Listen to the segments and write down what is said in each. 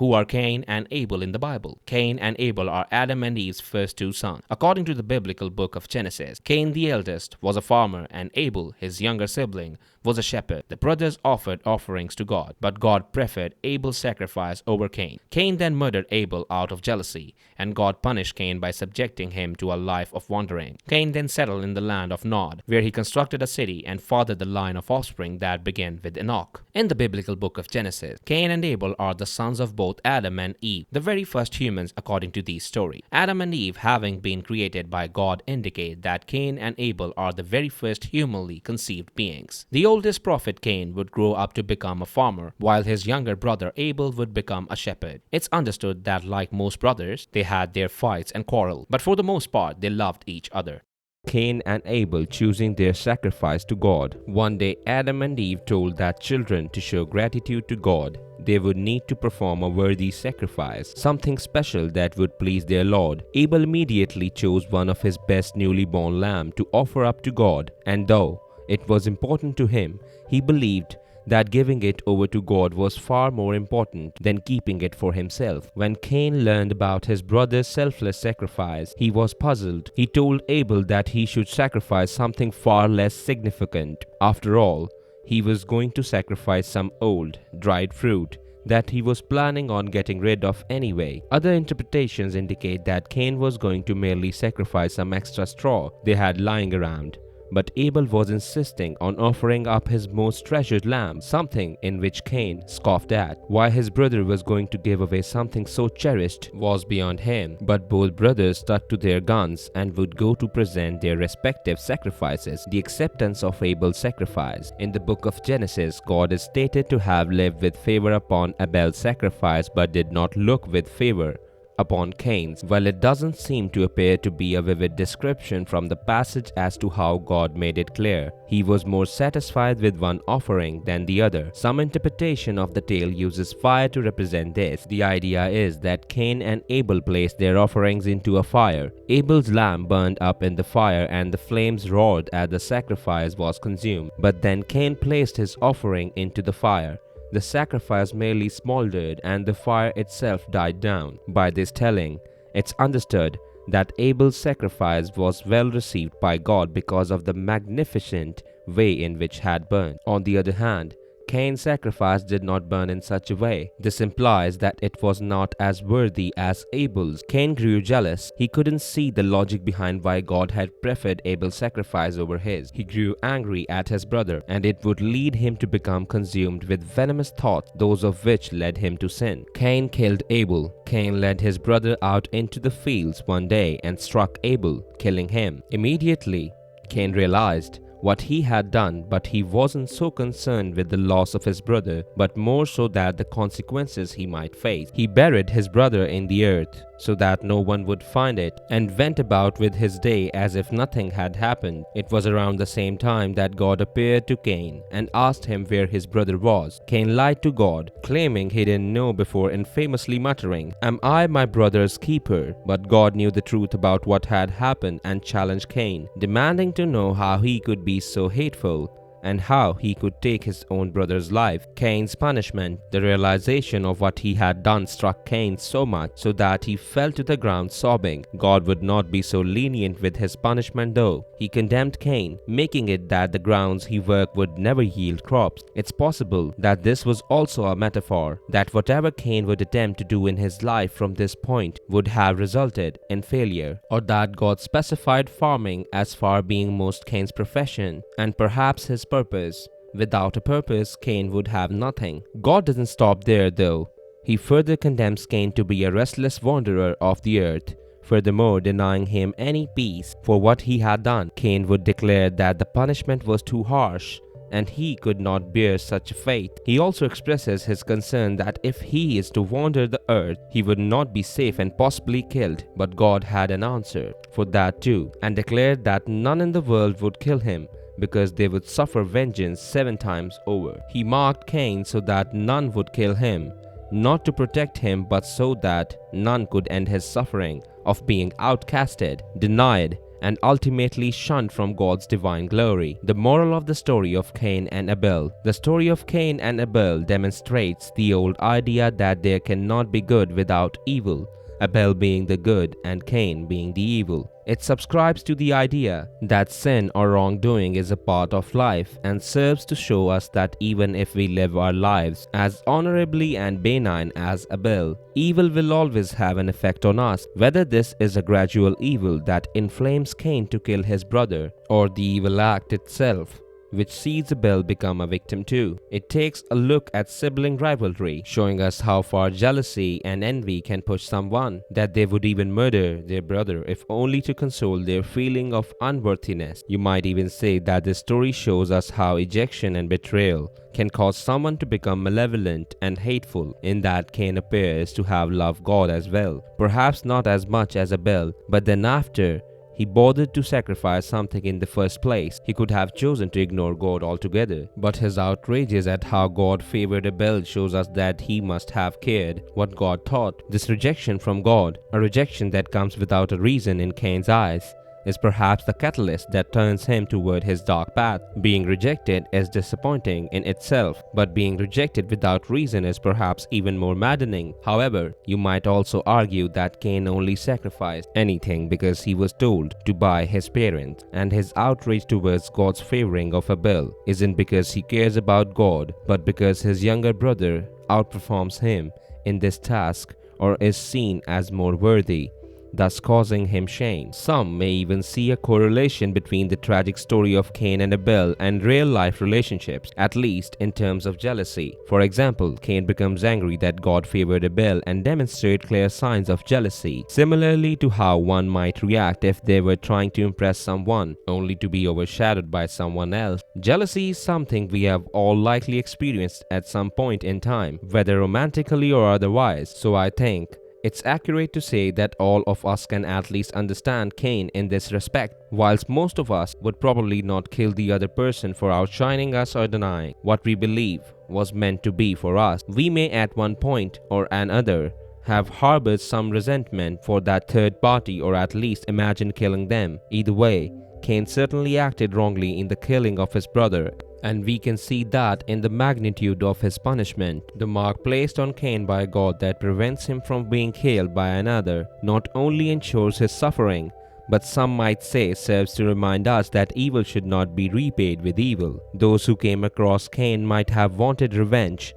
Who are Cain and Abel in the Bible? Cain and Abel are Adam and Eve's first two sons. According to the biblical book of Genesis, Cain the eldest was a farmer and Abel, his younger sibling, was a shepherd. The brothers offered offerings to God, but God preferred Abel's sacrifice over Cain. Cain then murdered Abel out of jealousy, and God punished Cain by subjecting him to a life of wandering. Cain then settled in the land of Nod, where he constructed a city and fathered the line of offspring that began with Enoch. In the biblical book of Genesis, Cain and Abel are the sons of both Adam and Eve, the very first humans according to these stories. Adam and Eve, having been created by God, indicate that Cain and Abel are the very first humanly conceived beings. The oldest prophet Cain would grow up to become a farmer, while his younger brother Abel would become a shepherd. It's understood that, like most brothers, they had their fights and quarrels, but for the most part, they loved each other. Cain and Abel choosing their sacrifice to God. One day, Adam and Eve told their children to show gratitude to God, they would need to perform a worthy sacrifice, something special that would please their Lord. Abel immediately chose one of his best newly born lamb to offer up to God, and though it was important to him, he believed that giving it over to God was far more important than keeping it for himself. When Cain learned about his brother's selfless sacrifice, he was puzzled. He told Abel that he should sacrifice something far less significant. After all, he was going to sacrifice some old, dried fruit that he was planning on getting rid of anyway. Other interpretations indicate that Cain was going to merely sacrifice some extra straw they had lying around. But Abel was insisting on offering up his most treasured lamb, something in which Cain scoffed at. Why his brother was going to give away something so cherished was beyond him, but both brothers stuck to their guns and would go to present their respective sacrifices. The acceptance of Abel's sacrifice. In the book of Genesis, God is stated to have lived with favor upon Abel's sacrifice but did not look with favor upon Cain's. While it doesn't seem to appear to be a vivid description from the passage as to how God made it clear, he was more satisfied with one offering than the other. Some interpretation of the tale uses fire to represent this. The idea is that Cain and Abel placed their offerings into a fire. Abel's lamb burned up in the fire and the flames roared as the sacrifice was consumed. But then Cain placed his offering into the fire. The sacrifice merely smoldered and the fire itself died down. By this telling, it's understood that Abel's sacrifice was well received by God because of the magnificent way in which it had burned. On the other hand, Cain's sacrifice did not burn in such a way. This implies that it was not as worthy as Abel's. Cain grew jealous. He couldn't see the logic behind why God had preferred Abel's sacrifice over his. He grew angry at his brother, and it would lead him to become consumed with venomous thoughts, those of which led him to sin. Cain killed Abel. Cain led his brother out into the fields one day and struck Abel, killing him. Immediately, Cain realized what he had done, but he wasn't so concerned with the loss of his brother, but more so that the consequences he might face. He buried his brother in the earth so that no one would find it, and went about with his day as if nothing had happened. It was around the same time that God appeared to Cain and asked him where his brother was. Cain lied to God, claiming he didn't know before and famously muttering, "Am I my brother's keeper?" But God knew the truth about what had happened and challenged Cain, demanding to know how he could be so hateful and how he could take his own brother's life. Cain's punishment. The realization of what he had done struck Cain so much so that he fell to the ground sobbing. God would not be so lenient with his punishment though. He condemned Cain, making it that the grounds he worked would never yield crops. It's possible that this was also a metaphor, that whatever Cain would attempt to do in his life from this point would have resulted in failure, or that God specified farming as far being most Cain's profession, and perhaps his purpose. Without a purpose, Cain would have nothing. God doesn't stop there though. He further condemns Cain to be a restless wanderer of the earth, furthermore denying him any peace for what he had done. Cain would declare that the punishment was too harsh and he could not bear such a fate. He also expresses his concern that if he is to wander the earth, he would not be safe and possibly killed. But God had an answer for that too, and declared that none in the world would kill him, because they would suffer vengeance 7 times over. He marked Cain so that none would kill him, not to protect him but so that none could end his suffering of being outcasted, denied, and ultimately shunned from God's divine glory. The moral of the story of Cain and Abel. The story of Cain and Abel demonstrates the old idea that there cannot be good without evil, Abel being the good and Cain being the evil. It subscribes to the idea that sin or wrongdoing is a part of life and serves to show us that even if we live our lives as honorably and benign as Abel, evil will always have an effect on us, whether this is a gradual evil that inflames Cain to kill his brother, or the evil act itself, which sees Abel become a victim too. It takes a look at sibling rivalry, showing us how far jealousy and envy can push someone, that they would even murder their brother if only to console their feeling of unworthiness. You might even say that this story shows us how ejection and betrayal can cause someone to become malevolent and hateful, in that Cain appears to have loved God as well. Perhaps not as much as Abel, but then after he bothered to sacrifice something in the first place, he could have chosen to ignore God altogether. But his outrages at how God favored Abel shows us that he must have cared what God thought. This rejection from God, a rejection that comes without a reason in Cain's eyes, is perhaps the catalyst that turns him toward his dark path. Being rejected is disappointing in itself, but being rejected without reason is perhaps even more maddening. However, you might also argue that Cain only sacrificed anything because he was told to by his parents, and his outrage towards God's favoring of Abel isn't because he cares about God, but because his younger brother outperforms him in this task or is seen as more worthy, thus causing him shame. Some may even see a correlation between the tragic story of Cain and Abel and real-life relationships, at least in terms of jealousy. For example, Cain becomes angry that God favored Abel and demonstrates clear signs of jealousy, similarly to how one might react if they were trying to impress someone, only to be overshadowed by someone else. Jealousy is something we have all likely experienced at some point in time, whether romantically or otherwise, so I think it's accurate to say that all of us can at least understand Cain in this respect, whilst most of us would probably not kill the other person for outshining us or denying what we believe was meant to be for us. We may at one point or another have harbored some resentment for that third party, or at least imagined killing them. Either way, Cain certainly acted wrongly in the killing of his brother, and we can see that in the magnitude of his punishment. The mark placed on Cain by God that prevents him from being killed by another not only ensures his suffering, but some might say serves to remind us that evil should not be repaid with evil. Those who came across Cain might have wanted revenge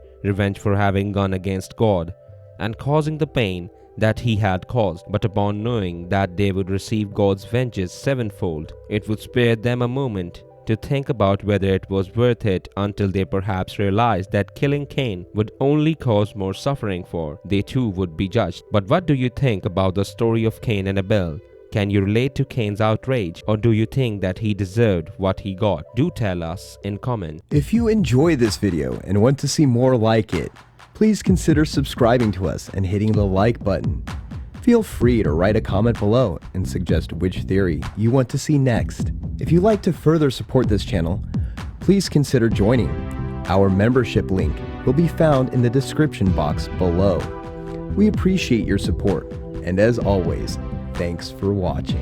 for having gone against God and causing the pain that he had caused, but upon knowing that they would receive God's vengeance sevenfold, it would spare them a moment to think about whether it was worth it, until they perhaps realized that killing Cain would only cause more suffering, for they too would be judged. But what do you think about the story of Cain and Abel? Can you relate to Cain's outrage, or do you think that he deserved what he got? Do tell us in comments. If you enjoy this video and want to see more like it, please consider subscribing to us and hitting the like button. Feel free to write a comment below and suggest which theory you want to see next. If you'd like to further support this channel, please consider joining. Our membership link will be found in the description box below. We appreciate your support, and as always, thanks for watching.